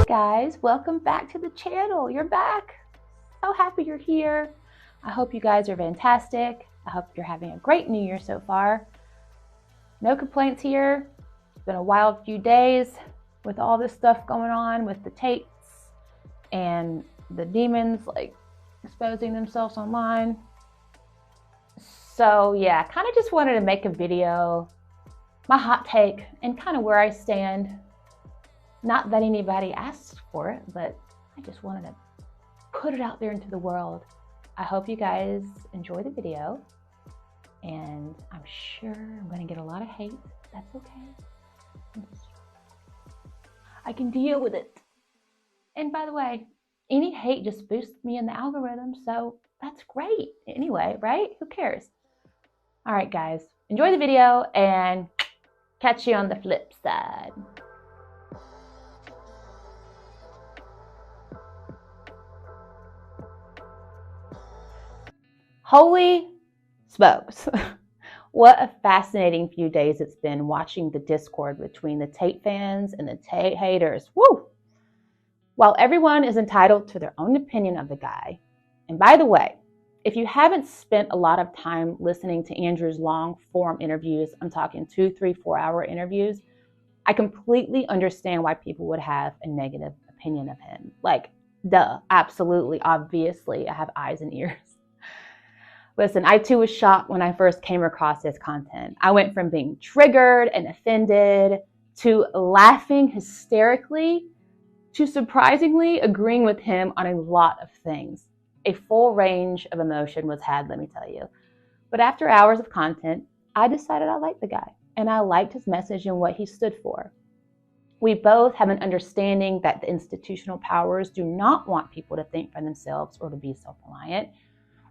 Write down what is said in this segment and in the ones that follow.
guys, welcome back to the channel. You're back. So happy you're here. I hope you guys are fantastic. I hope you're having a great new year so far. No complaints here. It's been a wild few days with all this stuff going on with the Tates and the demons like exposing themselves online. So yeah, kind of just wanted to make a video, my hot take and kind of where I stand. Not that anybody asked for it, but I just wanted to put it out there into the world. I hope you guys enjoy the video, and I'm sure I'm gonna get a lot of hate. That's okay. I can deal with it. And by the way, any hate just boosts me in the algorithm, so that's great. Anyway, right? Who cares? All right, guys, enjoy the video and catch you on the flip side. Holy smokes. What a fascinating few days it's been watching the discord between the Tate fans and the Tate haters. Woo! While everyone is entitled to their own opinion of the guy, and by the way, if you haven't spent a lot of time listening to Andrew's long form interviews, I'm talking 2, 3, 4 hour interviews, I completely understand why people would have a negative opinion of him. Like, duh, absolutely, obviously, I have eyes and ears. Listen, I too was shocked when I first came across his content. I went from being triggered and offended to laughing hysterically to surprisingly agreeing with him on a lot of things. A full range of emotion was had, let me tell you. But after hours of content, I decided I liked the guy and I liked his message and what he stood for. We both have an understanding that the institutional powers do not want people to think for themselves or to be self-reliant.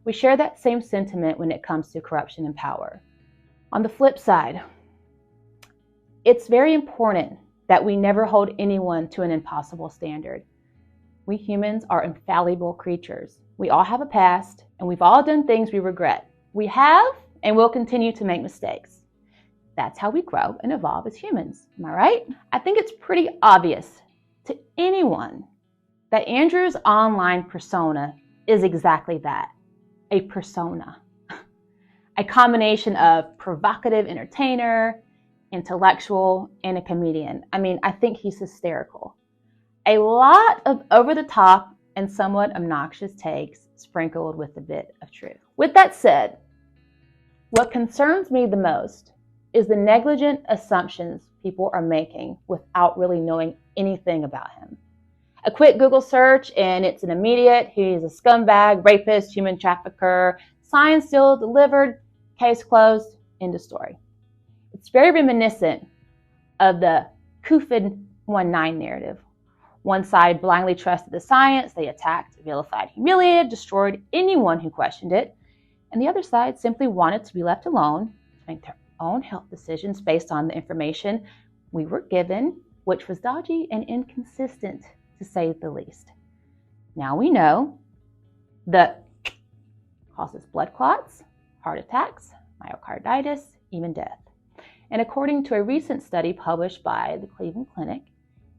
We share that same sentiment when it comes to corruption and power. On the flip side, it's very important that we never hold anyone to an impossible standard. We humans are infallible creatures. We all have a past, and we've all done things we regret. We have and will continue to make mistakes. That's how we grow and evolve as humans. Am I right? I think it's pretty obvious to anyone that Andrew's online persona is exactly that. A persona, a combination of provocative entertainer, intellectual, and a comedian. I mean, I think he's hysterical. A lot of over-the-top and somewhat obnoxious takes sprinkled with a bit of truth. With that said, what concerns me the most is the negligent assumptions people are making without really knowing anything about him. A quick Google search and it's an immediate, he's a scumbag, rapist, human trafficker, signed, sealed, delivered, case closed, end of story. It's very reminiscent of the COVID-19 narrative. One side blindly trusted the science, they attacked, vilified, humiliated, destroyed anyone who questioned it, and the other side simply wanted to be left alone to make their own health decisions based on the information we were given, which was dodgy and inconsistent, to say the least. Now we know that causes blood clots, heart attacks, myocarditis, even death. And according to a recent study published by the Cleveland Clinic,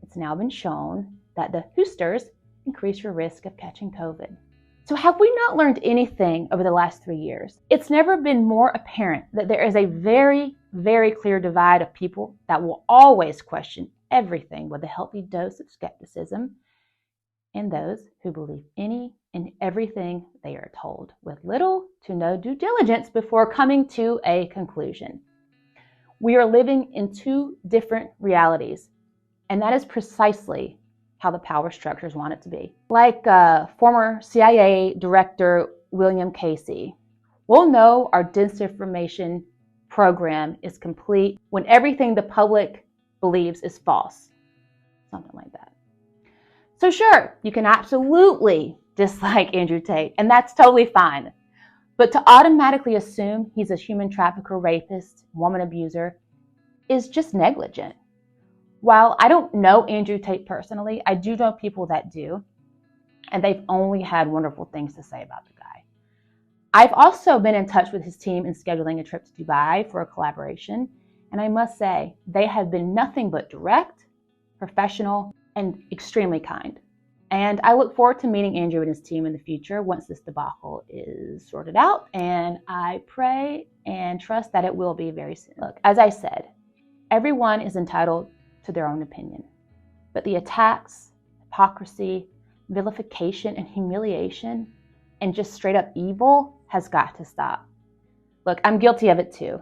it's now been shown that the boosters increase your risk of catching COVID. So have we not learned anything over the last 3 years? It's never been more apparent that there is a very, very clear divide of people that will always question everything with a healthy dose of skepticism, and those who believe any and everything they are told with little to no due diligence before coming to a conclusion. We are living in two different realities, and that is precisely how the power structures want it to be. Like former CIA Director William Casey, we'll know our disinformation program is complete when everything the public believes is false. Something like that. So sure, you can absolutely dislike Andrew Tate, and that's totally fine. But to automatically assume he's a human trafficker, rapist, woman abuser is just negligent. While I don't know Andrew Tate personally, I do know people that do, and they've only had wonderful things to say about the guy. I've also been in touch with his team in scheduling a trip to Dubai for a collaboration, and I must say, they have been nothing but direct, professional, and extremely kind. And I look forward to meeting Andrew and his team in the future once this debacle is sorted out. And I pray and trust that it will be very soon. Look, as I said, everyone is entitled to their own opinion. But the attacks, hypocrisy, vilification, and humiliation, and just straight up evil has got to stop. Look, I'm guilty of it too,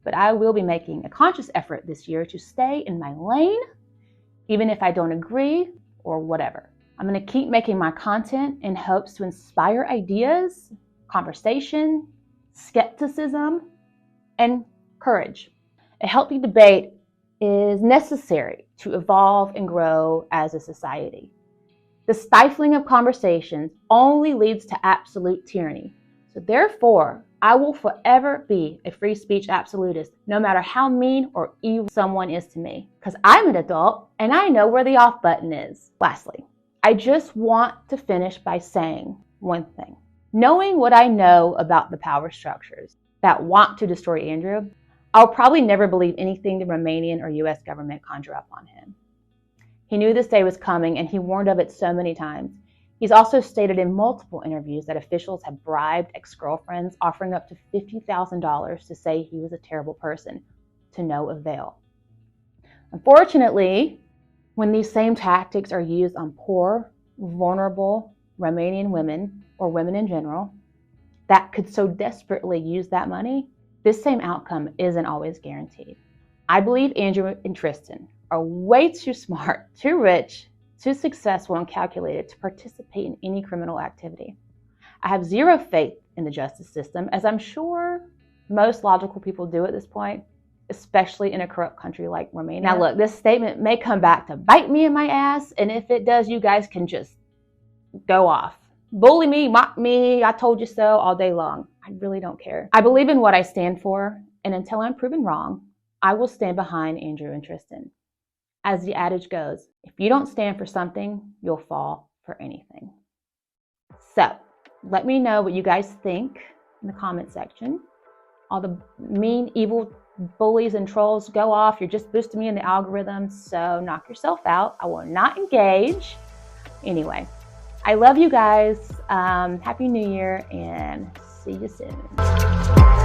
but I will be making a conscious effort this year to stay in my lane, even if I don't agree or whatever. I'm going to keep making my content in hopes to inspire ideas, conversation, skepticism, and courage. A healthy debate is necessary to evolve and grow as a society. The stifling of conversations only leads to absolute tyranny. So therefore, I will forever be a free speech absolutist, no matter how mean or evil someone is to me, because I'm an adult and I know where the off button is. Lastly, I just want to finish by saying one thing. Knowing what I know about the power structures that want to destroy Andrew, I'll probably never believe anything the Romanian or US government conjure up on him. He knew this day was coming and he warned of it so many times. He's also stated in multiple interviews that officials have bribed ex-girlfriends, offering up to $50,000 to say he was a terrible person, to no avail. Unfortunately, when these same tactics are used on poor, vulnerable Romanian women, or women in general, that could so desperately use that money, this same outcome isn't always guaranteed. I believe Andrew and Tristan are way too smart, too rich, too successful and calculated to participate in any criminal activity. I have zero faith in the justice system, as I'm sure most logical people do at this point, especially in a corrupt country like Romania. Now look, this statement may come back to bite me in my ass, and if it does, you guys can just go off. Bully me, mock me, I told you so all day long. I really don't care. I believe in what I stand for, and until I'm proven wrong, I will stand behind Andrew and Tristan. As the adage goes, if you don't stand for something, you'll fall for anything. So, let me know what you guys think in the comment section. All the mean, evil bullies and trolls, go off. You're just boosting me in the algorithm, so knock yourself out. I will not engage. Anyway, I love you guys. Happy New Year, and see you soon.